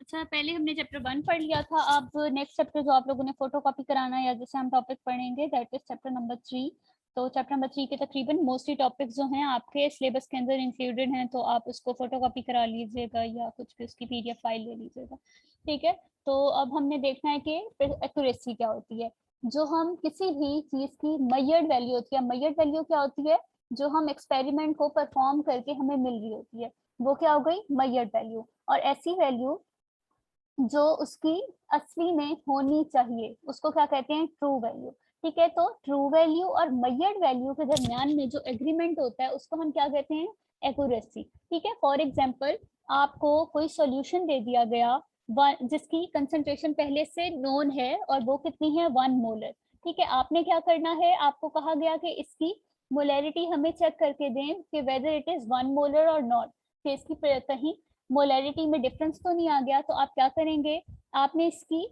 अच्छा, पहले हमने चैप्टर 1 पढ़ लिया था। अब नेक्स्ट चैप्टर जो आप लोगों ने फोटो कॉपी कराना है या जैसे हम टॉपिक पढ़ेंगे दैट इज चैप्टर नंबर 3। तो चैप्टर नंबर 3 के तकरीबन मोस्टली टॉपिक्स जो हैं आपके सिलेबस के अंदर इंक्लूडेड हैं, तो आप उसको फोटो कॉपी करा लीजिएगा या कुछ भी उसकी पीडीएफ फाइल ले लीजिएगा। ठीक है, तो अब हमने देखना है कि एक्यूरेसी क्या होती है। जो हम किसी भी चीज की मेजर्ड वैल्यू होती है, मेजर्ड वैल्यू क्या होती है, जो हम एक्सपेरिमेंट को परफॉर्म करके हमें मिल रही होती है, वो क्या हो गई, मेजर्ड वैल्यू। और ऐसी वैल्यू जो उसकी असली में होनी चाहिए उसको क्या कहते हैं, ट्रू वैल्यू। ठीक है, तो ट्रू वैल्यू और मेजर्ड वैल्यू के दरमियान में जो एग्रीमेंट होता है उसको हम क्या कहते हैं, एक्यूरेसी। ठीक है, फॉर एग्जांपल आपको कोई सॉल्यूशन दे दिया गया जिसकी कंसंट्रेशन पहले से नोन है और वो कितनी है, 1 मोलर। ठीक है, आपने क्या करना है, आपको कहा गया कि इसकी मोलैरिटी हमें चेक करके दें कि वेदर इट इज 1 मोलर और नॉट, कि इसकी कहीं मोलैरिटी में डिफरेंस तो नहीं आ गया। तो आप क्या करेंगे, आपने इसकी,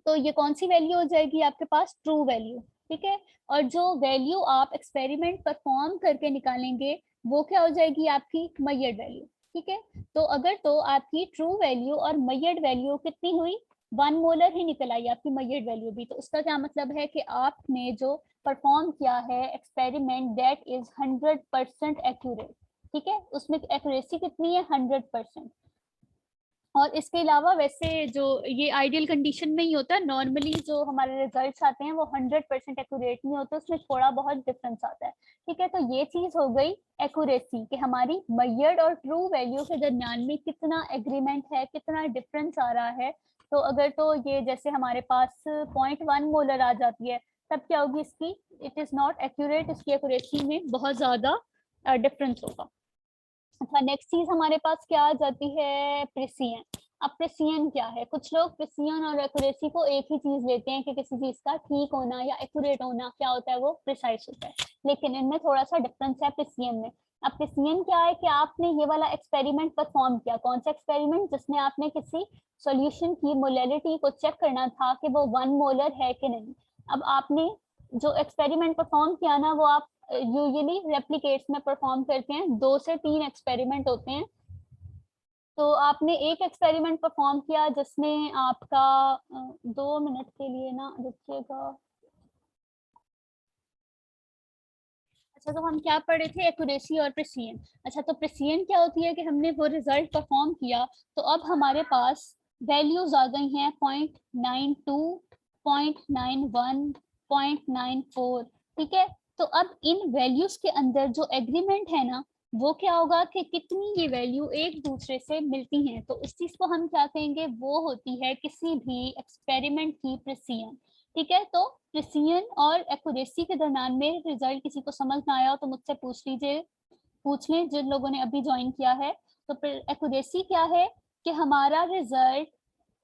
तो ये कौन सी वैल्यू हो जाएगी आपके पास, ट्रू वैल्यू। ठीक है, और जो वैल्यू आप एक्सपेरिमेंट परफॉर्म करके निकालेंगे वो क्या हो जाएगी, आपकी मेजर्ड वैल्यू। ठीक है, तो अगर तो आपकी ट्रू वैल्यू और मेजर्ड वैल्यू कितनी हुई, 1 मोलर ही निकल आई आपकी मेजर्ड वैल्यू भी, तो उसका क्या मतलब है कि आपने जो परफॉर्म किया है एक्सपेरिमेंट दैट इज 100% एक्यूरेट। ठीक है, उसमें एक्यूरेसी कितनी है, 100%। और इसके अलावा वैसे जो ये आइडियल कंडीशन में ही होता है, नॉर्मली जो हमारे रिजल्ट्स आते हैं वो 100% एक्यूरेट नहीं होते, उसमें थोड़ा बहुत डिफरेंस आता है। ठीक है, तो ये चीज हो गई एक्यूरेसी, कि हमारी मेजर्ड और ट्रू वैल्यू के दरमियान में कितना एग्रीमेंट है, कितना डिफरेंस आ रहा है। तो अगर तो ये जैसे हमारे पास 0.1 मोलर आ जाती है, तब क्या होगी इसकी, इट इज नॉट एक्यूरेट, इसकी एक्यूरेसी में बहुत ज्यादा डिफरेंस होगा। अच्छा, नेक्स्ट चीज हमारे पास क्या आ जाती है, प्रिसियन। अब प्रिसियन क्या है, कुछ लोग प्रिसियन और एक्यूरेसी को एक ही चीज लेते हैं कि किसी चीज का ठीक होना या एक्यूरेट होना क्या होता है, वो प्रिसाइज होता है, लेकिन इनमें थोड़ा सा डिफरेंस है प्रिसियन में। अब प्रिसियन क्या है कि आपने ये वाला एक्सपेरिमेंट परफॉर्म किया, कौन सा एक्सपेरिमेंट, जिसमें आपने किसी सॉल्यूशन की मोलैरिटी को चेक करना था कि वो 1 मोलर है कि नहीं। अब आपने जो एक्सपेरिमेंट परफॉर्म किया ना, वो आप यूजुअली रेप्लिकेट्स में परफॉर्म करते हैं, 2 से 3 एक्सपेरिमेंट होते हैं। तो आपने एक एक्सपेरिमेंट परफॉर्म किया जिसमें आपका 2 मिनट के लिए ना रुकिएगा। अच्छा, तो हम क्या पढ़े थे, एक्यूरेसी और प्रिसिजन। अच्छा, तो प्रिसिजन क्या होती है कि हमने वो रिजल्ट परफॉर्म किया, तो अब हमारे पास वैल्यूज आ गई हैं 0.92, 0.91, 0.94। ठीक है, तो अब इन वैल्यूज के अंदर जो एग्रीमेंट है ना, वो क्या होगा कि कितनी ये वैल्यू एक दूसरे से मिलती हैं, तो उस चीज को हम क्या कहेंगे, वो होती है किसी भी एक्सपेरिमेंट की प्रिसिजन। ठीक है, तो प्रिसिजन और एक्यूरेसी के दरम्यान में रिजल्ट किसी को समझ ना आया हो तो मुझसे पूछ लीजिए, पूछ लें जिन लोगों ने अभी ज्वाइन किया है। तो एक्यूरेसी क्या है कि हमारा रिजल्ट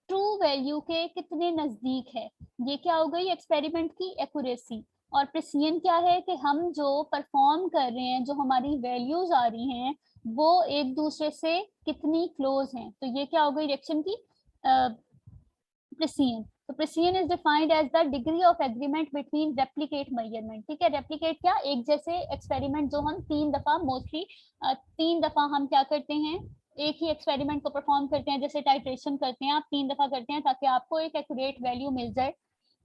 ट्रू वैल्यू के कितने नजदीक है, ये क्या हो गई एक्सपेरिमेंट की एक्यूरेसी। और प्रिसिजन क्या है कि हम जो परफॉर्म कर रहे हैं, जो हमारी वैल्यूज आ रही हैं, वो एक दूसरे से कितनी क्लोज हैं, तो ये क्या हो गई रिएक्शन की प्रिसिजन। तो precision is defined as the degree of agreement between replicate measurement. ठीक है, रेप्लिकेट क्या, एक जैसे एक्सपेरिमेंट जो हम 3 दफा मोस्टली 3 दफा हम क्या करते हैं, एक ही एक्सपेरिमेंट को परफॉर्म करते हैं, जैसे टाइट्रेशन करते हैं, आप 3 दफा करते हैं ताकि आपको एक एक्यूरेट वैल्यू मिल जाए।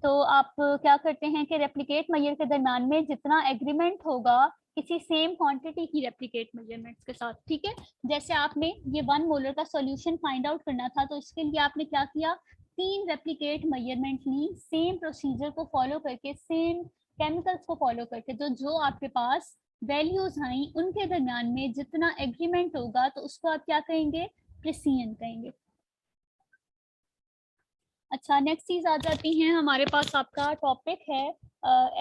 तो आप क्या करते हैं कि रेप्लिकेट मेजर के दरम्यान में जितना एग्रीमेंट होगा किसी सेम क्वांटिटी की रेप्लिकेट मेजरमेंट्स के साथ। ठीक है, जैसे आपने ये 1 मोलर का सॉल्यूशन फाइंड आउट करना था, तो इसके लिए आपने क्या किया, 3 रेप्लिकेट मेजरमेंट ली, सेम प्रोसीजर को फॉलो करके, सेम केमिकल्स को फॉलो करके, जो जो आपके पास वैल्यूज आई उनके दरम्यान में जितना एग्रीमेंट होगा, तो उसको आप क्या कहेंगे, प्रिसिजन कहेंगे। अच्छा, नेक्स्ट चीज आ जाती है हमारे पास, आपका टॉपिक है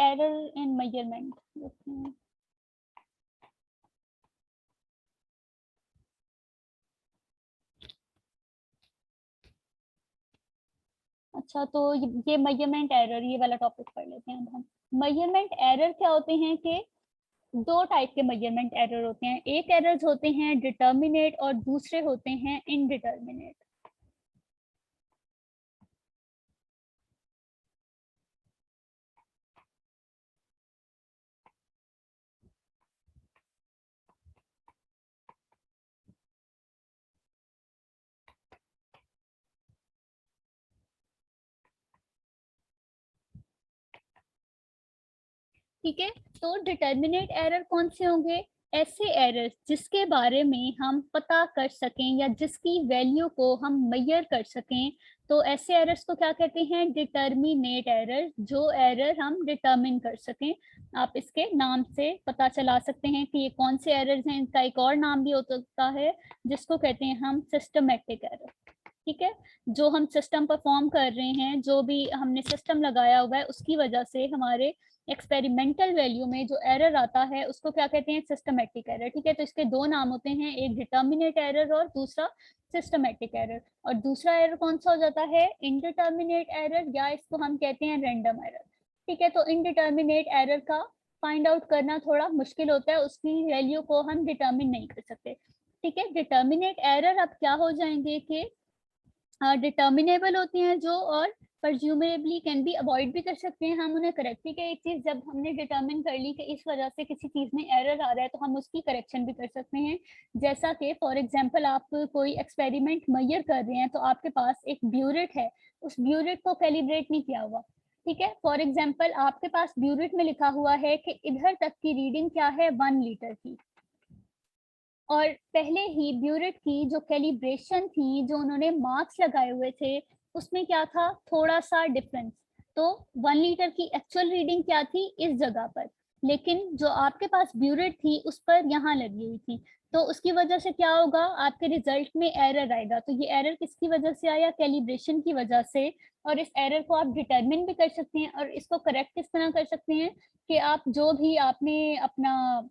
एरर इन मेजरमेंट। अच्छा, तो ये मेजरमेंट एरर, ये वाला टॉपिक पढ़ लेते हैं अब हम। मेजरमेंट एरर क्या होते हैं कि 2 टाइप के मेजरमेंट एरर होते हैं, एक एरर्स होते हैं डिटर्मिनेट और दूसरे होते हैं इनडिटर्मिनेट। ठीक है। तो डिटर्मिनेट एरर कौन से होंगे? ऐसे एरर जिसके बारे में हम पता कर सकें या जिसकी वैल्यू को हम मेजर कर सकें, तो ऐसे एरर्स को क्या कहते हैं? Determinate error. जो एरर हम डिटर्मिन कर सकें, आप इसके नाम से पता चला सकते हैं कि ये कौन से एरर्स हैं। इनका एक और नाम भी हो सकता है जिसको कहते हैं हम सिस्टमेटिक एरर। ठीक है। जो हम सिस्टम परफॉर्म कर रहे हैं, जो भी हमने सिस्टम लगाया हुआ है, उसकी वजह से हमारे एक्सपेरिमेंटल वैल्यू में जो एरर आता है उसको क्या कहते हैं? Systematic error. ठीक है। तो इसके दो नाम होते हैं, एक डिटर्मिनेट एरर और दूसरा सिस्टमेटिक एरर। और दूसरा एरर कौन सा हो जाता है? इनडिटर्मिनेट एरर, या इसको हम कहते हैं रैंडम एरर। ठीक है। तो इनडिटर्मिनेट एरर का फाइंड आउट करना थोड़ा मुश्किल होता है, उसकी वैल्यू को हम डिटर्मिन नहीं कर सकते। ठीक है। डिटर्मिनेट एरर अब क्या हो जाएंगे कि डिटर्मिनेबल होती हैं जो, और प्रज्यूमेबली कैन बी अवॉइड भी कर सकते हैं हम उन्हें करेक्ट। ठीक है। एक चीज जब हमने डिटर्मिन कर ली कि इस वजह से किसी चीज में एरर आ रहा है, तो हम उसकी करेक्शन भी कर सकते हैं। जैसा कि फॉर एग्जांपल आप कोई एक्सपेरिमेंट मेजर कर रहे हैं, तो आपके पास एक ब्यूरेट है, उस ब्यूरेट को कैलिब्रेट नहीं किया हुआ। ठीक है। फॉर एग्जाम्पल आपके पास ब्यूरेट में लिखा हुआ है कि इधर तक की रीडिंग क्या है? 1 लीटर की, और पहले ही ब्यूरेट की जो कैलिब्रेशन थी, जो उन्होंने मार्क्स लगाए हुए थे, उसमें क्या था? थोड़ा सा डिफरेंस। तो 1 लीटर की एक्चुअल रीडिंग क्या थी? इस जगह पर, लेकिन जो आपके पास ब्यूरेट थी उस पर यहाँ लगी हुई थी। तो उसकी वजह से क्या होगा? आपके रिजल्ट में एरर आएगा। तो ये एरर किसकी वजह से आया? कैलिब्रेशन की वजह से। और इस एरर को आप डिटरमिन भी कर सकते हैं, और इसको करेक्ट किस तरह कर सकते हैं कि आप जो भी आपने अपना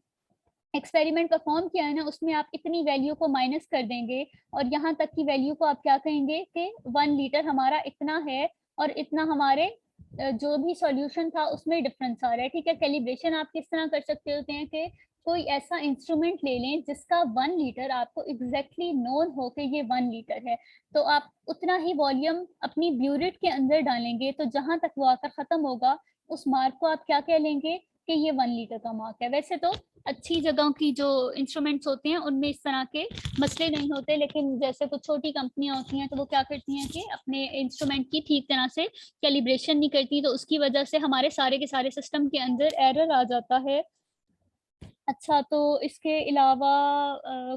एक्सपेरिमेंट परफॉर्म किया है ना, उसमें आप इतनी वैल्यू को माइनस कर देंगे, और यहाँ तक की वैल्यू को आप क्या कहेंगे कि 1 लीटर हमारा इतना है, और इतना हमारे जो भी सॉल्यूशन था उसमें डिफरेंस आ रहा है। ठीक है। कैलिब्रेशन आप किस तरह कर सकते होते हैं कि कोई ऐसा इंस्ट्रूमेंट ले लें जिसका 1 लीटर आपको एग्जैक्टली नोन हो कि ये 1 लीटर है, तो आप उतना ही वॉल्यूम अपनी ब्यूरेट के अंदर डालेंगे, तो जहां तक वो आकर खत्म होगा, उस मार्क को आप क्या कह लेंगे कि ये 1 लीटर का मार्क है। वैसे तो अच्छी जगहों की जो इंस्ट्रूमेंट्स होते हैं उनमें इस तरह के मसले नहीं होते, लेकिन जैसे कुछ छोटी कंपनियां होती हैं तो वो क्या करती हैं कि अपने इंस्ट्रूमेंट की ठीक तरह से कैलिब्रेशन नहीं करती, तो उसकी वजह से हमारे सारे के सारे सिस्टम के अंदर एरर आ जाता है। अच्छा, तो इसके अलावा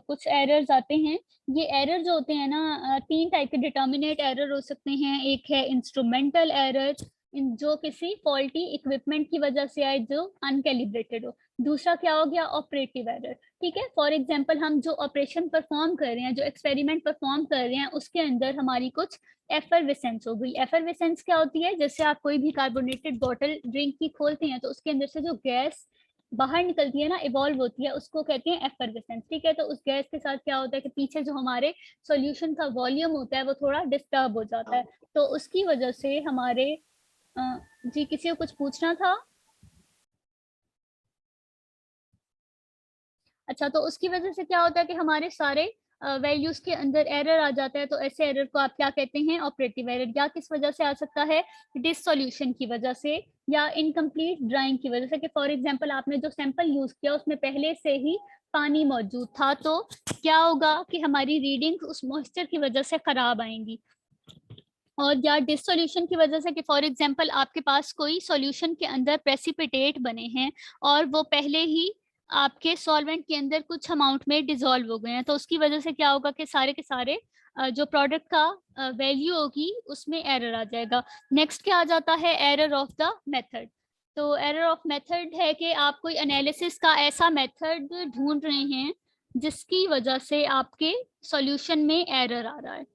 कुछ एरर्स आते हैं। ये एरर जो होते हैं ना, 3 टाइप के डिटर्मिनेट एरर हो सकते हैं। एक है इंस्ट्रूमेंटल एरर, जो किसी फॉल्टी इक्विपमेंट की वजह से आए जो अनकैलिब्रेटेड हो। दूसरा क्या हो गया? Operative error. ठीक है। फॉर एग्जांपल हम जो ऑपरेशन परफॉर्म कर रहे हैं, जो एक्सपेरिमेंट परफॉर्म कर रहे हैं, उसके अंदर हमारी कुछ एफरवेसेंस हो गई। एफरवेसेंस क्या होती है? जैसे आप कोई भी कार्बोनेटेड बॉटल ड्रिंक की खोलते हैं, तो उसके अंदर से जो गैस बाहर निकलती है ना, इवॉल्व होती है, उसको कहते हैं एफरवेसेंस। ठीक है। तो उस गैस के साथ क्या होता है कि पीछे जो हमारे सॉल्यूशन का वॉल्यूम होता है वो थोड़ा डिस्टर्ब हो जाता है, तो उसकी वजह से हमारे जी किसी को कुछ पूछना था? अच्छा, तो उसकी वजह से क्या होता है कि हमारे सारे वैल्यूज के अंदर एरर आ जाता है। तो ऐसे एरर को आप क्या कहते हैं? Operative error. या किस वजह से आ सकता है? डिसोल्यूशन की वजह से, या इनकम्प्लीट ड्राइंग की वजह से। कि फॉर एग्जांपल आपने जो सैंपल यूज किया उसमें पहले से ही पानी मौजूद था, तो क्या होगा कि हमारी रीडिंग उस मॉइस्चर की वजह से खराब आएंगी। और या डिसोल्यूशन की वजह से, कि फॉर एग्जांपल आपके पास कोई सॉल्यूशन के अंदर प्रेसिपिटेट बने हैं, और वो पहले ही आपके सॉल्वेंट के अंदर कुछ अमाउंट में डिसॉल्व हो गए हैं, तो उसकी वजह से क्या होगा कि सारे के सारे जो प्रोडक्ट का वैल्यू होगी उसमें एरर आ जाएगा। नेक्स्ट क्या आ जाता है? Error of the method. तो एरर ऑफ मेथड है कि आप कोई एनालिसिस का ऐसा मेथड ढूंढ रहे हैं जिसकी वजह से आपके सॉल्यूशन में एरर आ रहा है।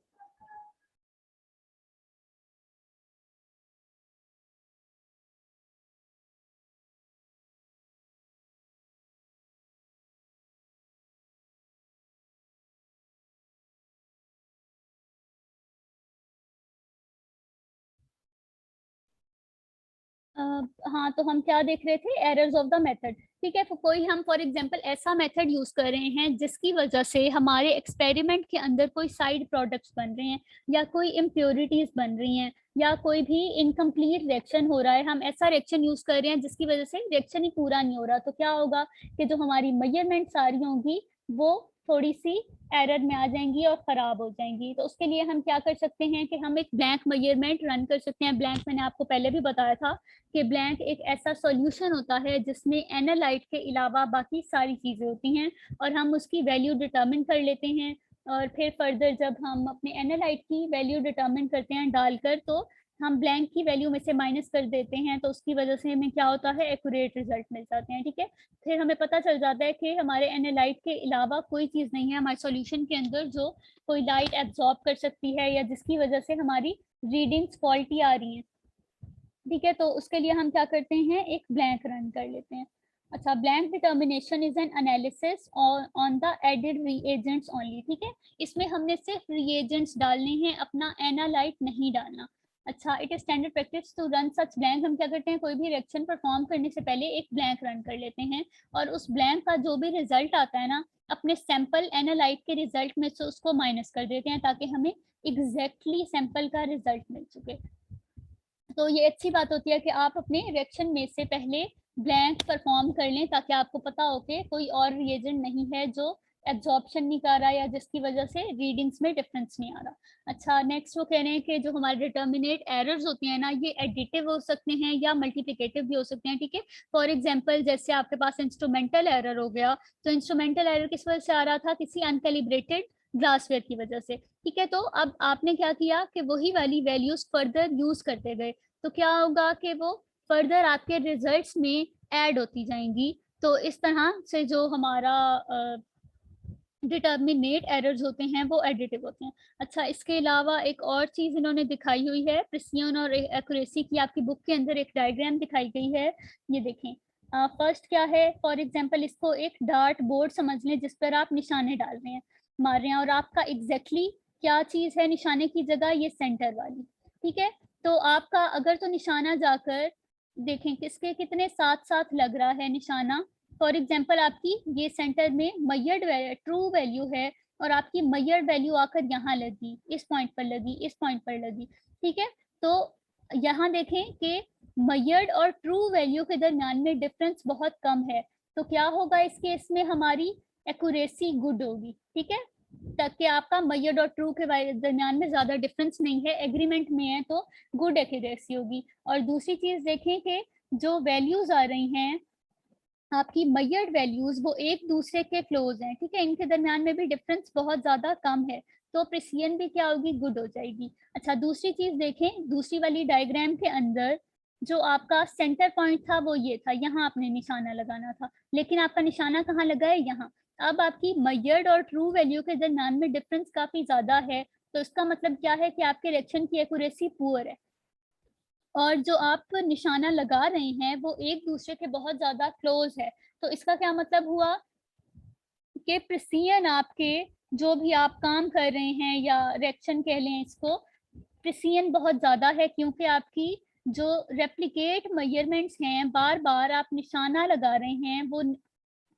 हाँ, तो हम क्या देख रहे थे? Errors of the method. ठीक है। तो कोई हम फॉर एग्जांपल ऐसा मेथड यूज कर रहे हैं जिसकी वजह से हमारे एक्सपेरिमेंट के अंदर कोई साइड प्रोडक्ट्स बन रहे हैं, या कोई इम्प्योरिटीज बन रही हैं, या कोई भी इनकम्प्लीट रिएक्शन हो रहा है। हम ऐसा रिएक्शन यूज कर रहे हैं जिसकी वजह से रिएक्शन ही पूरा नहीं हो रहा, तो क्या होगा कि जो हमारी मेजरमेंट्स आ रही होंगी वो थोड़ी सी एरर में आ जाएंगी और ख़राब हो जाएंगी। तो उसके लिए हम क्या कर सकते हैं कि हम एक ब्लैंक मेजरमेंट रन कर सकते हैं। ब्लैंक मैंने आपको पहले भी बताया था कि ब्लैंक एक ऐसा सॉल्यूशन होता है जिसमें एनालाइट के अलावा बाकी सारी चीज़ें होती हैं और हम उसकी वैल्यू डिटर्मिन कर लेते हैं। और फिर फर्दर जब हम अपने एनालाइट की वैल्यू डिटर्मिन करते हैं डालकर, तो हम ब्लैंक की वैल्यू में से माइनस कर देते हैं, तो उसकी वजह से हमें क्या होता है, एक्यूरेट रिजल्ट मिल जाते हैं। ठीक है, फिर हमें पता चल जाता है कि हमारे एनालाइट के अलावा कोई चीज़ नहीं है हमारे सॉल्यूशन के अंदर जो कोई लाइट एब्जॉर्ब कर सकती है या जिसकी वजह से हमारी रीडिंग्स फॉल्टी आ रही हैं। ठीक है, तो उसके लिए हम क्या करते हैं, एक ब्लैंक रन कर लेते हैं। अच्छा, blank determination is an analysis on the added reagents only. ठीक है, इसमें हमने सिर्फ रिएजेंट्स डालने हैं, अपना एनालाइट नहीं डालना। अच्छा, it is standard practice to run such blank. हम क्या करते हैं, कोई भी रिएक्शन परफॉर्म करने से पहले एक ब्लैंक रन कर लेते हैं और उस ब्लैंक का जो भी रिजल्ट आता है ना, अपने सैंपल एनालाइट के रिजल्ट में से उसको माइनस कर देते हैं ताकि हमें एग्जैक्टली सैंपल का रिजल्ट मिल सके। तो ये अच्छी बात होती है कि आप अपने रिएक्शन में से पहले ब्लैंक परफॉर्म कर लें ताकि आपको पता हो कि कोई और रिएजेंट नहीं है जो एब्जॉर्प्शन नहीं कर रहा या जिसकी वजह से रीडिंग्स में डिफरेंस नहीं आ रहा। अच्छा, नेक्स्ट वो कह रहे हैं कि जो हमारे डिटर्मिनेट एरर्स होती हैं ना, ये एडिटिव हो सकते हैं या मल्टीप्लिकेटिव भी हो सकते हैं। ठीक है, फॉर एग्जांपल जैसे आपके पास इंस्ट्रूमेंटल एरर हो गया, तो इंस्ट्रूमेंटल एरर किस वजह से आ रहा था, किसी अनकैलिब्रेटेड ग्लासवेयर की वजह से। ठीक है, तो अब आपने क्या किया कि वही वाली वैल्यूज फर्दर यूज करते गए, तो क्या होगा कि वो फर्दर आपके रिजल्ट्स में ऐड होती जाएंगी। तो इस तरह से जो हमारा डिटर्मिनेट एरर्स होते हैं वो एडिटिव होते हैं। अच्छा, इसके अलावा एक और चीज इन्होंने दिखाई हुई है प्रिसिजन और एक्यूरेसी की, आपकी बुक के अंदर एक डायग्राम दिखाई गई है, ये देखें। फर्स्ट क्या है, फॉर एग्जांपल इसको एक डार्ट बोर्ड समझ लें जिस पर आप निशाने डाल रहे हैं, मार रहे हैं, और आपका एग्जैक्टली क्या चीज है निशाने की जगह, ये सेंटर वाली। ठीक है, तो आपका अगर तो निशाना जाकर देखें किसके कितने साथ साथ लग रहा है निशाना। फॉर एग्जाम्पल आपकी ये सेंटर में मैयर्ड ट्रू वैल्यू है और आपकी मैयर्ड वैल्यू आकर यहाँ लगी, इस पॉइंट पर लगी, इस पॉइंट पर लगी। ठीक है, तो यहाँ देखें कि मैयर्ड और ट्रू वैल्यू के दरमियान में डिफरेंस बहुत कम है, तो क्या होगा इस केस में, हमारी एक्यूरेसी गुड होगी। ठीक है, ताकि आपका मैयर्ड और ट्रू के दरमियान में ज्यादा डिफरेंस नहीं है, एग्रीमेंट में है, तो गुड एक्यूरेसी होगी। और दूसरी चीज देखें कि जो वैल्यूज आ रही हैं आपकी मैयर्ड वैल्यूज, वो एक दूसरे के क्लोज हैं। ठीक है, इनके दरमियान में भी डिफरेंस बहुत ज्यादा कम है, तो प्रिसिजन भी क्या होगी, गुड हो जाएगी। अच्छा, दूसरी चीज देखें, दूसरी वाली डायग्राम के अंदर जो आपका सेंटर पॉइंट था वो ये था, यहाँ आपने निशाना लगाना था, लेकिन आपका निशाना कहाँ लगा है, यहाँ। अब आपकी मैयर्ड और ट्रू वैल्यू के दरमियान में डिफरेंस काफी ज्यादा है, तो इसका मतलब क्या है कि आपके रिएक्शन की एक्यूरेसी पुअर है और जो आप निशाना लगा रहे हैं वो एक दूसरे के बहुत ज्यादा क्लोज है। तो इसका क्या मतलब हुआ कि प्रिसिजन आपके जो भी आप काम कर रहे हैं या रिएक्शन कह लें इसको, प्रिसिजन बहुत ज्यादा है, क्योंकि आपकी जो रेप्लिकेट मेजरमेंट्स हैं, बार बार आप निशाना लगा रहे हैं, वो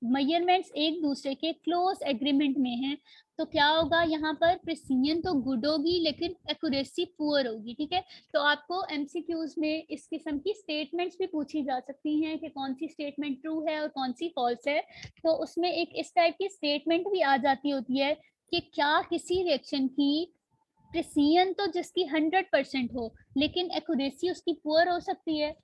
मेजरमेंट्स एक दूसरे के क्लोज एग्रीमेंट में हैं। तो क्या होगा, यहाँ पर प्रिसिजन तो गुड होगी लेकिन एक्यूरेसी पुअर होगी। ठीक है, तो आपको एमसीक्यूज में इस किस्म की स्टेटमेंट्स भी पूछी जा सकती हैं कि कौन सी स्टेटमेंट ट्रू है और कौन सी फॉल्स है। तो उसमें एक इस टाइप की स्टेटमेंट भी आ जाती होती है कि क्या किसी रिएक्शन की प्रिसिजन तो जिसकी 100% हो लेकिन एक्यूरेसी उसकी पुअर हो सकती है।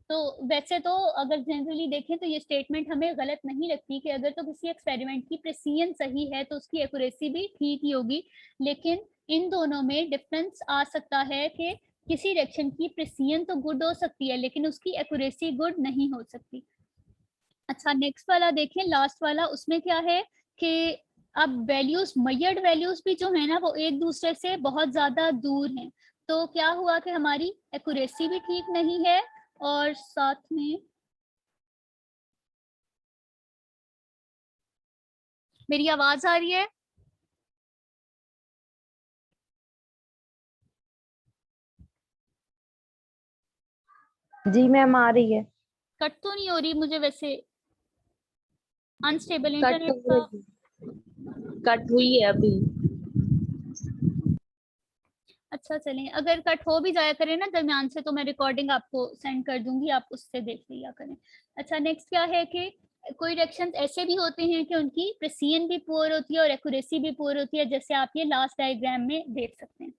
तो वैसे तो अगर जनरली देखें तो ये स्टेटमेंट हमें गलत नहीं लगती कि अगर तो किसी एक्सपेरिमेंट की प्रिसिजन सही है तो उसकी एक्यूरेसी भी ठीक ही होगी, लेकिन इन दोनों में डिफरेंस आ सकता है कि किसी रिएक्शन की प्रिसिजन तो गुड हो सकती है लेकिन उसकी एक्यूरेसी गुड नहीं हो सकती। अच्छा, नेक्स्ट वाला देखें, लास्ट वाला, उसमें क्या है कि अब वैल्यूज, मैयर्ड वैल्यूज भी जो है ना वो एक दूसरे से बहुत ज्यादा दूर हैं, तो क्या हुआ कि हमारी एक्यूरेसी भी ठीक नहीं है और साथ में, मेरी आवाज आ रही है? जी मैम आ रही है। कट तो नहीं हो रही मुझे वैसे, अनस्टेबल कट इंटरनेट का। कट हुई है अभी। अच्छा, चलें, अगर कट हो भी जाया करे ना दरमियान से तो मैं रिकॉर्डिंग आपको सेंड कर दूंगी, आप उससे देख लिया करें। अच्छा, नेक्स्ट क्या है कि कोई डायरेक्शंस ऐसे भी होते हैं कि उनकी प्रिसीजन भी पुअर होती है और एक्यूरेसी भी पुअर होती है, जैसे आप ये लास्ट डायग्राम में देख सकते हैं।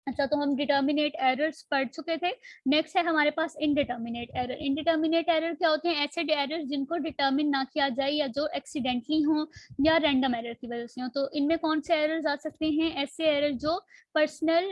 अच्छा, तो हम डिटर्मिनेट एरर्स पढ़ चुके थे। नेक्स्ट है हमारे पास इनडिटर्मिनेट एरर। इनडिटर्मिनेट एरर क्या होते हैं? ऐसे एरर जिनको डिटर्मिन ना किया जाए या जो एक्सीडेंटली हो या रैंडम एरर की वजह से हो। तो इनमें कौन से एरर्स आ सकते हैं? ऐसे एरर जो पर्सनल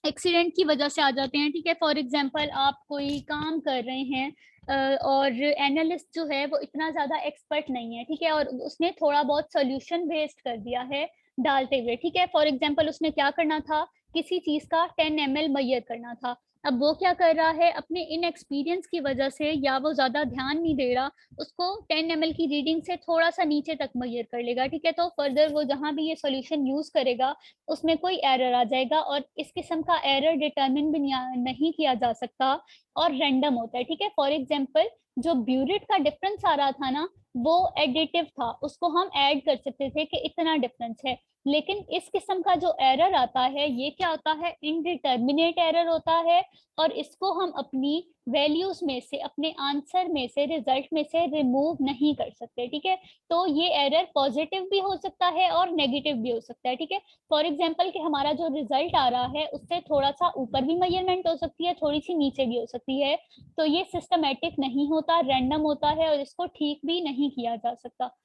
एक्सीडेंट की वजह से आ जाते हैं, ठीक है। फॉर एग्जांपल आप कोई काम कर रहे हैं और एनालिस्ट जो है वो इतना ज्यादा एक्सपर्ट नहीं है, ठीक है, और उसने थोड़ा बहुत सॉल्यूशन वेस्ट कर दिया है डालते हुए, ठीक है। फॉर एग्जांपल उसने क्या करना था, किसी चीज का 10 ml मैयर करना था। अब वो क्या कर रहा है, अपने इनएक्सपीरियंस की वजह से, या वो ज्यादा ध्यान नहीं दे रहा, उसको 10 ml की रीडिंग से थोड़ा सा नीचे तक मैयर कर लेगा, ठीक है। तो फर्दर वो जहां भी ये सॉल्यूशन यूज करेगा उसमें कोई एरर आ जाएगा, और इस किस्म का एरर डिटरमिन भी नहीं किया जा सकता और रैंडम होता है, ठीक है। फॉर एग्जांपल जो ब्यूरेट का डिफरेंस आ रहा था ना, वो एडिटिव था, उसको हम ऐड कर सकते थे कि इतना डिफरेंस है। लेकिन इस किस्म का जो एरर आता है, ये क्या होता है? इनडिटर्मिनेट एरर होता है, और इसको हम अपनी वैल्यूज में से, अपने आंसर में से, रिजल्ट में से रिमूव नहीं कर सकते, ठीक है। तो ये एरर पॉजिटिव भी हो सकता है और नेगेटिव भी हो सकता है, ठीक है। फॉर एग्जाम्पल कि हमारा जो रिजल्ट आ रहा है उससे थोड़ा सा ऊपर भी मेजरमेंट हो सकती है, थोड़ी सी नीचे भी हो सकती है। तो ये सिस्टमेटिक नहीं होता, रैंडम होता है, और इसको ठीक भी नहीं किया जा सकता।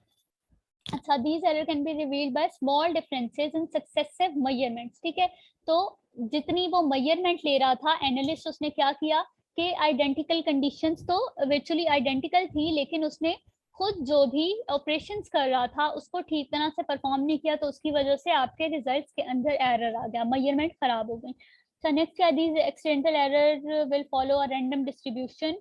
अच्छा, these error can be revealed by small differences in successive measurements, ठीक है। तो जितनी वो मेजरमेंट ले रहा था एनालिस्ट, उसने क्या किया कि आइडेंटिकल कंडीशंस तो वर्चुअली आइडेंटिकल थी, लेकिन उसने खुद जो भी ऑपरेशंस कर रहा था उसको ठीक तरह से परफॉर्म नहीं किया, तो उसकी वजह से आपके रिजल्ट्स के अंदर एरर आ गया, मेजरमेंट खराब हो गई। So next है, these accidental error will follow a random distribution,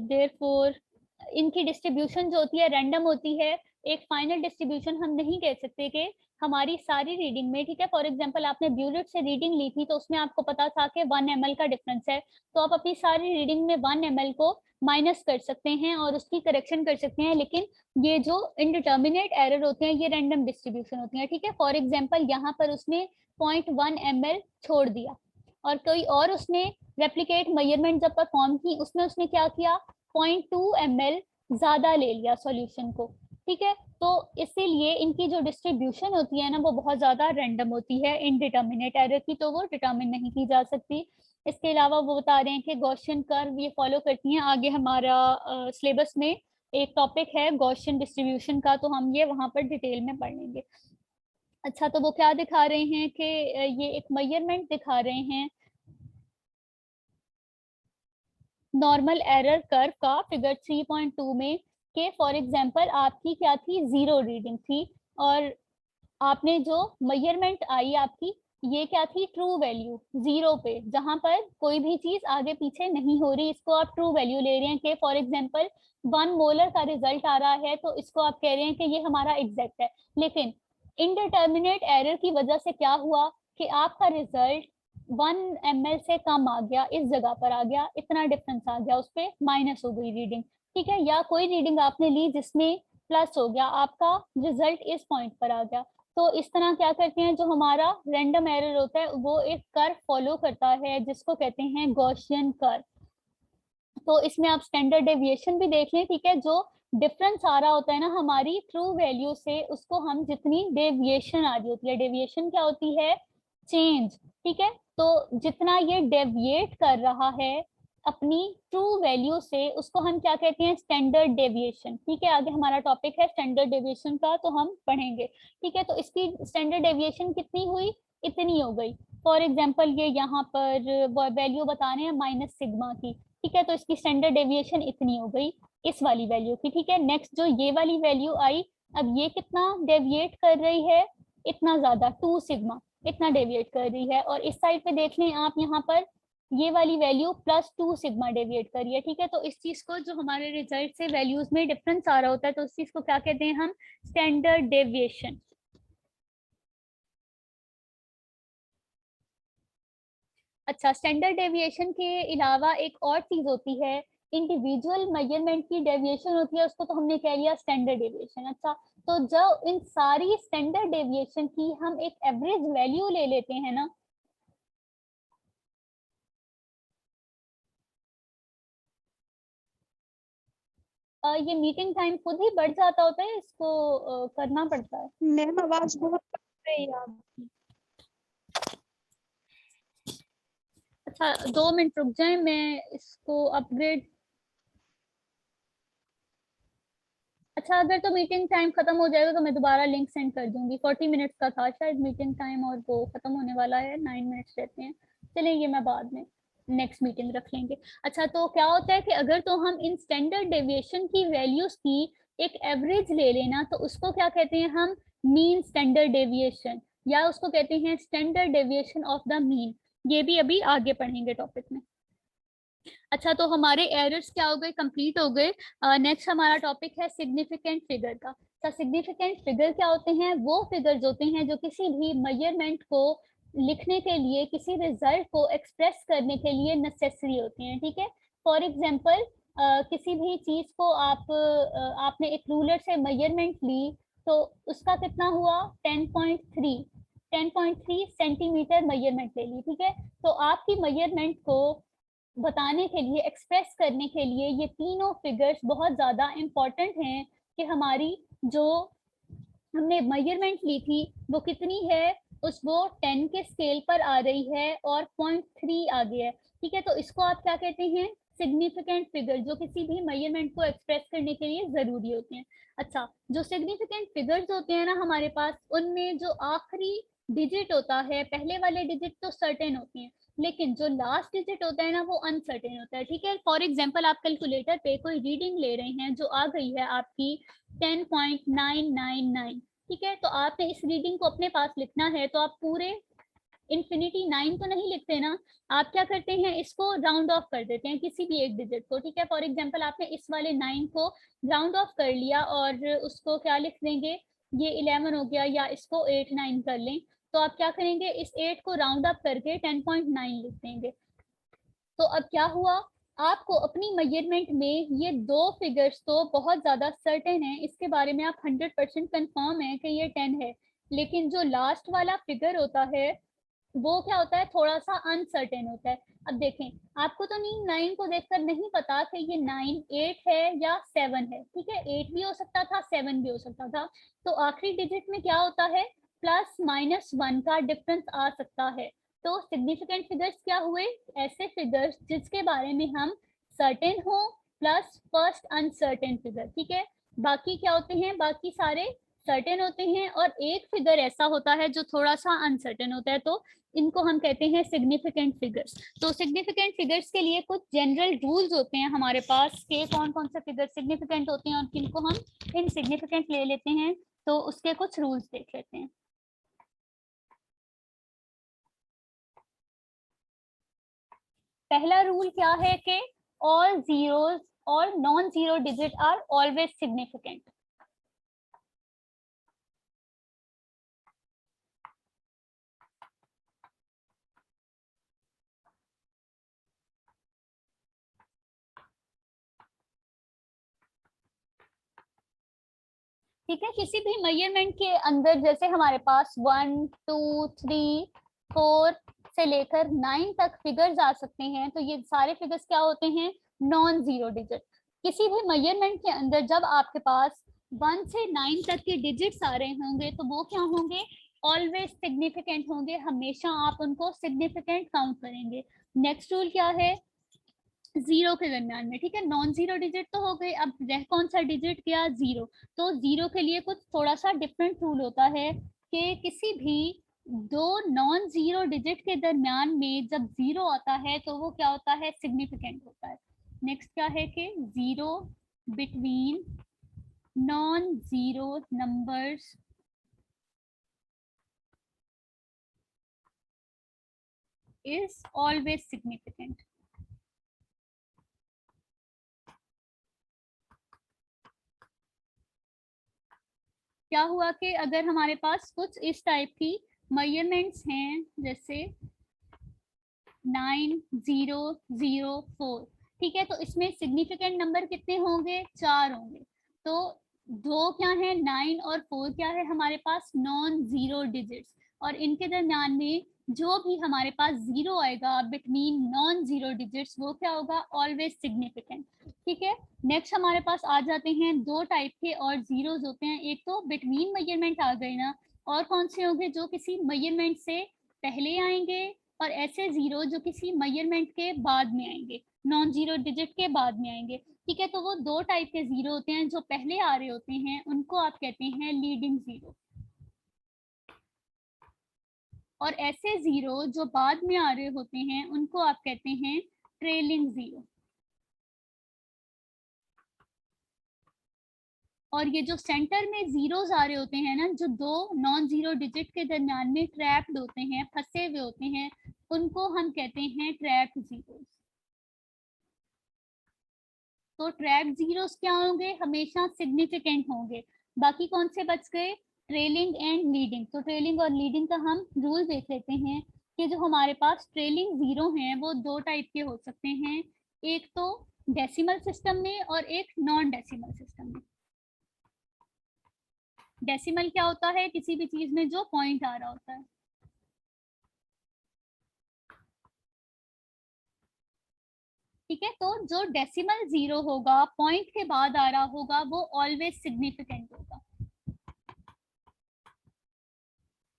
therefore इनकी डिस्ट्रीब्यूशन जो होती है रैंडम होती है। एक फाइनल डिस्ट्रीब्यूशन हम नहीं कह सकते कि हमारी सारी रीडिंग में, ठीक है। फॉर एग्जांपल आपने ब्यूलेट से रीडिंग ली थी, तो उसमें आपको पता था कि 1 ml का डिफरेंस है, तो आप अपनी सारी रीडिंग में 1 ml को माइनस कर सकते हैं और उसकी करेक्शन कर सकते हैं। लेकिन ये जो इनडिटर्मिनेट एरर होते हैं, ये रैंडम डिस्ट्रीब्यूशन होती है, ठीक है। फॉर एग्जाम्पल यहाँ पर उसने 0.1 ml छोड़ दिया, और कोई और उसने रेप्लिकेट मेजरमेंट जब परफॉर्म की, उसमें उसने क्या किया, 0.2 ml ज्यादा ले लिया सॉल्यूशन को, ठीक है। तो इसीलिए इनकी जो डिस्ट्रीब्यूशन होती है ना, वो बहुत ज्यादा रैंडम होती है इनडिटर्मिनेट एरर की, तो वो डिटर्मिन नहीं की जा सकती। इसके अलावा वो बता रहे हैं कि गॉसियन कर्व ये फॉलो करती हैं। आगे हमारा सिलेबस में एक टॉपिक है गॉसियन डिस्ट्रीब्यूशन का, तो हम ये वहां पर डिटेल में पढ़ लेंगे। अच्छा, तो वो क्या दिखा रहे हैं कि ये एक मेजरमेंट दिखा रहे हैं नॉर्मल एरर कर्व का फिगर 3.2 में, के फॉर एग्जांपल आपकी क्या थी, 0 रीडिंग थी, और आपने जो मेजरमेंट आई आपकी, ये क्या थी, ट्रू वैल्यू 0 पे, जहां पर कोई भी चीज आगे पीछे नहीं हो रही, इसको आप ट्रू वैल्यू ले रहे हैं। कि फॉर एग्जांपल 1 मोलर का रिजल्ट आ रहा है, तो इसको आप कह रहे हैं कि ये हमारा एग्जैक्ट है। लेकिन इनडिटर्मिनेट एरर की वजह से क्या हुआ कि आपका रिजल्ट 1 ml से कम आ गया, इस जगह पर आ गया, इतना डिफरेंस आ गया, उस पर माइनस हो गई रीडिंग, ठीक है। या कोई रीडिंग आपने ली जिसमें प्लस हो गया, आपका रिजल्ट इस पॉइंट पर आ गया। तो इस तरह क्या करते हैं, जो हमारा रैंडम एरर होता है वो एक कर्व फॉलो करता है जिसको कहते हैं गॉसियन कर्व। तो इसमें आप स्टैंडर्ड डेविएशन भी देख लें, ठीक है। जो डिफरेंस आ रहा होता है ना हमारी ट्रू वैल्यू से, उसको हम जितनी डेविएशन आ रही होती है, डेविएशन क्या होती है, चेंज, ठीक है। तो जितना ये डेविएट कर रहा है अपनी ट्रू वैल्यू से, उसको हम क्या कहते हैं, स्टैंडर्ड डेविएशन, ठीक है। आगे हमारा टॉपिक है स्टैंडर्ड डेविएशन का, तो हम पढ़ेंगे, ठीक है। तो इसकी स्टैंडर्ड डेविएशन कितनी हुई, इतनी हो गई। फॉर एग्जाम्पल ये यहाँ पर वैल्यू बता रहे हैं माइनस सिग्मा की, ठीक है। तो इसकी स्टैंडर्ड डेविएशन इतनी हो गई इस वाली वैल्यू की, ठीक है। नेक्स्ट जो ये वाली वैल्यू आई, अब ये कितना डेविएट कर रही है, इतना ज्यादा, 2 सिग्मा, इतना डेविएट कर रही है। और इस साइड पे देख लें आप, यहाँ पर ये वाली वैल्यू +2 सिग्मा डेविएट कर रही है, ठीक है। तो इस चीज को, जो हमारे रिजल्ट से वैल्यूज में डिफरेंस आ रहा होता है, तो उस चीज को क्या कहते हैं हम, स्टैंडर्ड डेविएशन। अच्छा, स्टैंडर्ड डेविएशन के अलावा एक और चीज होती है, इंडिविजुअल मेजरमेंट की डेविएशन होती है, उसको तो हमने कह लिया स्टैंडर्ड डेविएशन। अच्छा, तो जब इन सारी स्टैंडर्ड डेविएशन की हम एक एवरेज वैल्यू ले लेते हैं ना, ये मीटिंग टाइम खुद ही बढ़ जाता होता है, इसको करना पड़ता है? मैम आवाज बहुत कट रही है आपकी। अच्छा 2 मिनट रुक जाए, मैं इसको अपग्रेड। अच्छा अगर तो मीटिंग टाइम खत्म हो जाएगा तो मैं दोबारा लिंक सेंड कर दूंगी। 40 मिनट्स का था शायद मीटिंग टाइम और वो खत्म होने वाला है, 9 मिनट्स रहते हैं। चलिए ये मैं बाद में नेक्स्ट मीटिंग रख लेंगे। अच्छा तो क्या होता है कि अगर तो हम इन स्टैंडर्ड डेविएशन की वैल्यूज की एक एवरेज ले लेना तो उसको क्या कहते हैं हम, मीन स्टैंडर्ड डेविएशन, या उसको कहते हैं standard deviation of the mean. ये भी अभी आगे पढ़ेंगे टॉपिक में। अच्छा तो हमारे एरर्स क्या हो गए, कंप्लीट हो गए। नेक्स्ट हमारा टॉपिक है सिग्निफिकेंट फिगर का। तो सिग्निफिकेंट फिगर क्या होते हैं, वो फिगर्स होते हैं जो किसी भी मेजरमेंट को लिखने के लिए, किसी रिजल्ट को एक्सप्रेस करने के लिए नेसेसरी होती हैं, ठीक है। फॉर एग्जांपल किसी भी चीज को आपने एक रूलर से मेजरमेंट ली तो उसका कितना हुआ 10.3 सेंटीमीटर मेजरमेंट ले ली, ठीक है। तो आपकी मेजरमेंट को बताने के लिए, एक्सप्रेस करने के लिए ये तीनों फिगर्स बहुत ज़्यादा इम्पोर्टेंट हैं कि हमारी जो हमने मेजरमेंट ली थी वो कितनी है, वो 10 के स्केल पर आ रही है और 0.3 आ गया है, ठीक है। तो इसको आप क्या कहते हैं, सिग्निफिकेंट फिगर, जो किसी भी मेजरमेंट को एक्सप्रेस करने के लिए ज़रूरी होते हैं। अच्छा जो सिग्निफिकेंट फिगर्स होते हैं ना हमारे पास, उनमें जो आखिरी डिजिट होता है, पहले वाले डिजिट तो सर्टेन होते हैं लेकिन जो लास्ट डिजिट होता है ना वो अनसर्टेन होता है, ठीक है। फॉर एग्जांपल आप कैलकुलेटर पे कोई रीडिंग ले रहे हैं जो आ गई है आपकी 10.999, ठीक है। तो आपने इस रीडिंग को अपने पास लिखना है तो आप पूरे इन्फिनिटी 9 तो नहीं लिखते ना, आप क्या करते हैं इसको राउंड ऑफ कर देते हैं किसी भी एक डिजिट को, ठीक है। फॉर एग्जांपल आपने इस वाले 9 को राउंड ऑफ कर लिया और उसको क्या लिख देंगे, ये 11 हो गया, या इसको 8 9 कर लें, तो आप क्या करेंगे इस 8 को राउंड अप करके 10.9 लिख देंगे। तो अब क्या हुआ, आपको अपनी मेजरमेंट में ये दो फिगर्स तो बहुत ज्यादा सर्टेन है, इसके बारे में आप 100% कंफर्म है कि ये 10 है, लेकिन जो लास्ट वाला फिगर होता है वो क्या होता है, थोड़ा सा अनसर्टेन होता है। अब देखें आपको तो नहीं 9 को देखकर नहीं पता कि ये 9 8 है या 7 है, ठीक है। 8 भी हो सकता था 7 भी हो सकता था, तो आखिरी डिजिट में क्या होता है प्लस माइनस 1 का डिफरेंस आ सकता है। तो सिग्निफिकेंट फिगर्स क्या हुए, ऐसे फिगर्स जिसके बारे में हम सर्टेन हो प्लस फर्स्ट अनसर्टेन फिगर, ठीक है। बाकी क्या होते हैं, बाकी सारे सर्टेन होते हैं और एक फिगर ऐसा होता है जो थोड़ा सा अनसर्टेन होता है, तो इनको हम कहते हैं सिग्निफिकेंट फिगर्स। तो सिग्निफिकेंट फिगर्स के लिए कुछ जनरल रूल्स होते हैं हमारे पास के कौन कौन से फिगर सिग्निफिकेंट होते हैं और किनको हम इनसिग्निफिकेंट ले लेते हैं, तो उसके कुछ रूल्स देख लेते हैं। पहला रूल क्या है कि ऑल जीरोस और non zero digit are always significant. ठीक है, किसी भी मेजरमेंट के अंदर जैसे हमारे पास 1 2 3 4 से लेकर 9 तक फिगर्स आ सकते हैं, तो ये सारे फिगर्स क्या होते हैं, नॉन जीरो डिजिट। किसी भी मेजरमेंट के अंदर जब आपके पास 1 से 9 तक के डिजिट्स आ रहे होंगे तो वो क्या होंगे, ऑलवेज सिग्निफिकेंट होंगे, हमेशा आप उनको सिग्निफिकेंट काउंट करेंगे। नेक्स्ट रूल क्या है, जीरो के दरमियान में, ठीक है। नॉन जीरो डिजिट तो हो गए, अब रह कौन सा डिजिट गया, जीरो। तो जीरो के लिए कुछ थोड़ा सा डिफरेंट रूल होता है कि किसी भी दो नॉन जीरो डिजिट के दरमियान में जब जीरो आता है तो वो क्या होता है, सिग्निफिकेंट होता है। नेक्स्ट क्या है कि zero between non zero numbers is always significant. क्या हुआ कि अगर हमारे पास कुछ इस टाइप की मेजरमेंट्स हैं जैसे 9004, ठीक है, तो इसमें सिग्निफिकेंट नंबर कितने होंगे, 4 होंगे। तो दो क्या है 9 और 4 क्या है हमारे पास, नॉन जीरो डिजिट्स, और इनके दरम्यान में जो भी हमारे पास जीरो आएगा बिटवीन नॉन जीरो डिजिट्स वो क्या होगा, ऑलवेज सिग्निफिकेंट। ठीक है, नेक्स्ट हमारे पास आ जाते हैं दो टाइप के और जीरोस होते हैं, एक तो बिटवीन मेजरमेंट आ गए ना, और कौन से होंगे, जो किसी मेजरमेंट से पहले आएंगे, और ऐसे जीरो जो किसी मेजरमेंट के बाद में आएंगे, नॉन जीरो डिजिट के बाद में आएंगे। ठीक है, तो वो दो टाइप के जीरो होते हैं, जो पहले आ रहे होते हैं उनको आप कहते हैं लीडिंग जीरो, और ऐसे जीरो जो बाद में आ रहे होते हैं उनको आप कहते हैं ट्रेलिंग जीरो। और ये जो सेंटर में जीरोस आ रहे होते हैं ना, जो दो नॉन जीरो डिजिट के दरमियान में ट्रैप्ड होते हैं, फंसे हुए होते हैं, उनको हम कहते हैं ट्रैप्ड जीरोस। तो ट्रैप्ड जीरोस क्या होंगे, हमेशा सिग्निफिकेंट होंगे। बाकी कौन से बच गए, ट्रेलिंग एंड लीडिंग। तो ट्रेलिंग और लीडिंग का हम रूल देख लेते हैं कि जो हमारे पास ट्रेलिंग जीरो हैं वो दो टाइप के हो सकते हैं, एक तो डेसिमल सिस्टम में और एक नॉन डेसिमल सिस्टम में। डेसिमल क्या होता है, किसी भी चीज में जो पॉइंट आ रहा होता है। ठीक है, तो जो डेसिमल जीरो होगा, पॉइंट के बाद आ रहा होगा, वो ऑलवेज सिग्निफिकेंट होगा।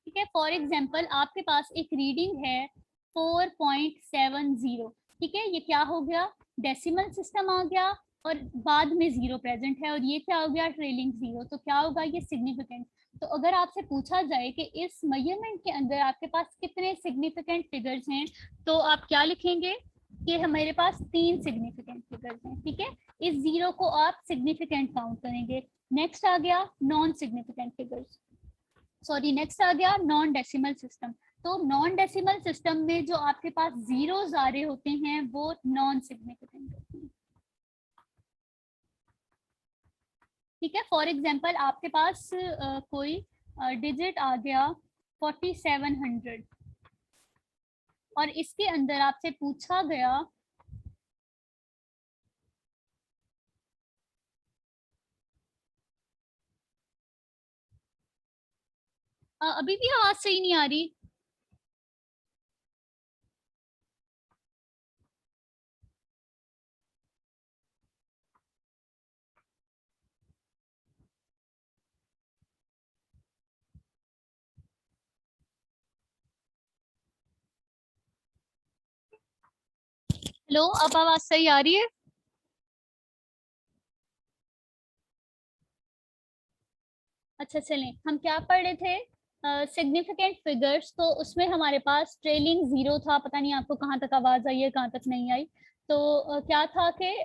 ठीक है, फॉर एग्जाम्पल आपके पास एक रीडिंग है 4.70। ठीक है, ये क्या हो गया, डेसिमल सिस्टम आ गया और बाद में जीरो प्रेजेंट है, और ये क्या हो गया, ट्रेलिंग जीरो। तो क्या होगा, ये सिग्निफिकेंट। तो अगर आपसे पूछा जाए कि इस मेजरमेंट के अंदर आपके पास कितने सिग्निफिकेंट फिगर्स हैं, तो आप क्या लिखेंगे कि हमारे पास 3 सिग्निफिकेंट फिगर्स हैं। ठीक है, इस जीरो को आप सिग्निफिकेंट काउंट करेंगे। नेक्स्ट आ गया non significant figures, sorry next आ गया नॉन डेसिमल सिस्टम। तो नॉन डेसिमल सिस्टम में जो आपके पास जीरोस आ रहे होते हैं वो नॉन सिग्निफिकेंट होते हैं। ठीक है, फॉर एग्जांपल आपके पास कोई डिजिट आ गया 4700, और इसके अंदर आपसे पूछा गया अभी भी आवाज सही नहीं आ रही। हेलो, अब आवाज सही आ रही है? अच्छा, चलें, हम क्या पढ़ रहे थे, सिग्निफिकेंट फिगर्स। तो उसमें हमारे पास ट्रेलिंग जीरो था, पता नहीं आपको कहाँ तक आवाज आई है, कहाँ तक नहीं आई। तो क्या था कि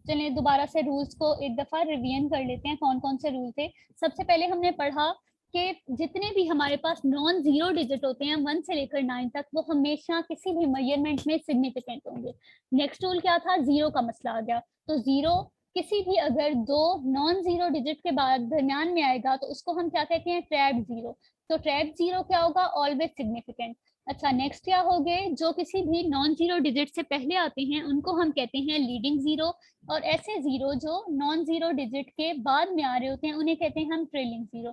चलें दोबारा से रूल्स को एक दफा रिवीजन कर लेते हैं, कौन कौन से रूल थे। सबसे पहले हमने पढ़ा कि जितने भी हमारे पास नॉन जीरो डिजिट होते हैं 1 से लेकर 9 तक, वो हमेशा किसी भी मेजरमेंट में सिग्निफिकेंट होंगे। नेक्स्ट रूल क्या था, जीरो का मसला आ गया। तो जीरो किसी भी अगर दो नॉन जीरो डिजिट के बाद दरमियान में आएगा तो उसको हम क्या कहते हैं, ट्रैप्ड जीरो। तो ट्रैप्ड जीरो क्या होगा, ऑलवेज सिग्निफिकेंट। अच्छा, नेक्स्ट क्या हो गए, जो किसी भी नॉन जीरो डिजिट से पहले आते हैं उनको हम कहते हैं लीडिंग जीरो, और ऐसे जीरो जो नॉन जीरो डिजिट के बाद में आ रहे होते हैं उन्हें कहते हैं हम ट्रेलिंग जीरो।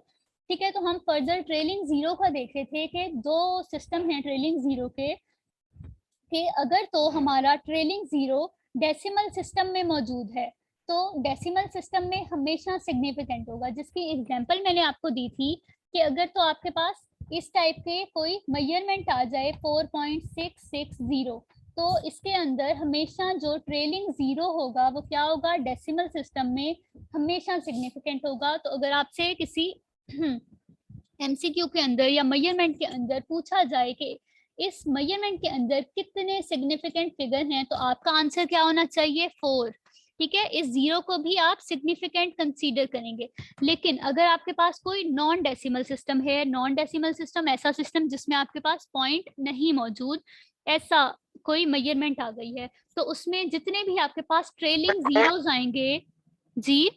ठीक है, तो हम फर्दर ट्रेलिंग जीरो का देख रहे थे कि दो सिस्टम हैं ट्रेलिंग जीरो के, कि अगर तो हमारा ट्रेलिंग जीरो डेसिमल सिस्टम में मौजूद है तो डेसिमल सिस्टम में हमेशा सिग्निफिकेंट होगा, जिसकी एग्जांपल मैंने आपको दी थी कि अगर तो आपके पास इस टाइप के कोई मेजरमेंट आ जाए 4.660, तो इसके अंदर हमेशा जो ट्रेलिंग जीरो होगा वो क्या होगा, डेसिमल सिस्टम में हमेशा सिग्निफिकेंट होगा। तो अगर आपसे किसी एमसीक्यू के अंदर या मेजरमेंट के अंदर पूछा जाए कि इस मेजरमेंट के अंदर कितने सिग्निफिकेंट फिगर हैं, तो आपका आंसर क्या होना चाहिए, 4। ठीक है, इस जीरो को भी आप सिग्निफिकेंट कंसीडर करेंगे। लेकिन अगर आपके पास कोई नॉन डेसिमल सिस्टम है, नॉन डेसिमल सिस्टम ऐसा सिस्टम जिसमें आपके पास पॉइंट नहीं मौजूद, ऐसा कोई मेजरमेंट आ गई है, तो उसमें जितने भी आपके पास ट्रेलिंग जीरोस आएंगे। जी,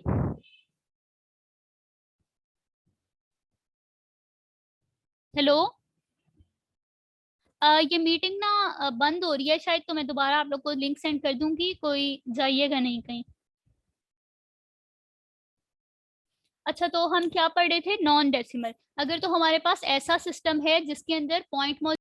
हेलो, ये मीटिंग ना बंद हो रही है शायद, तो मैं दोबारा आप लोग को लिंक सेंड कर दूंगी, कोई जाइएगा नहीं कहीं। अच्छा, तो हम क्या पढ़ रहे थे, नॉन डेसिमल। अगर तो हमारे पास ऐसा सिस्टम है जिसके अंदर पॉइंट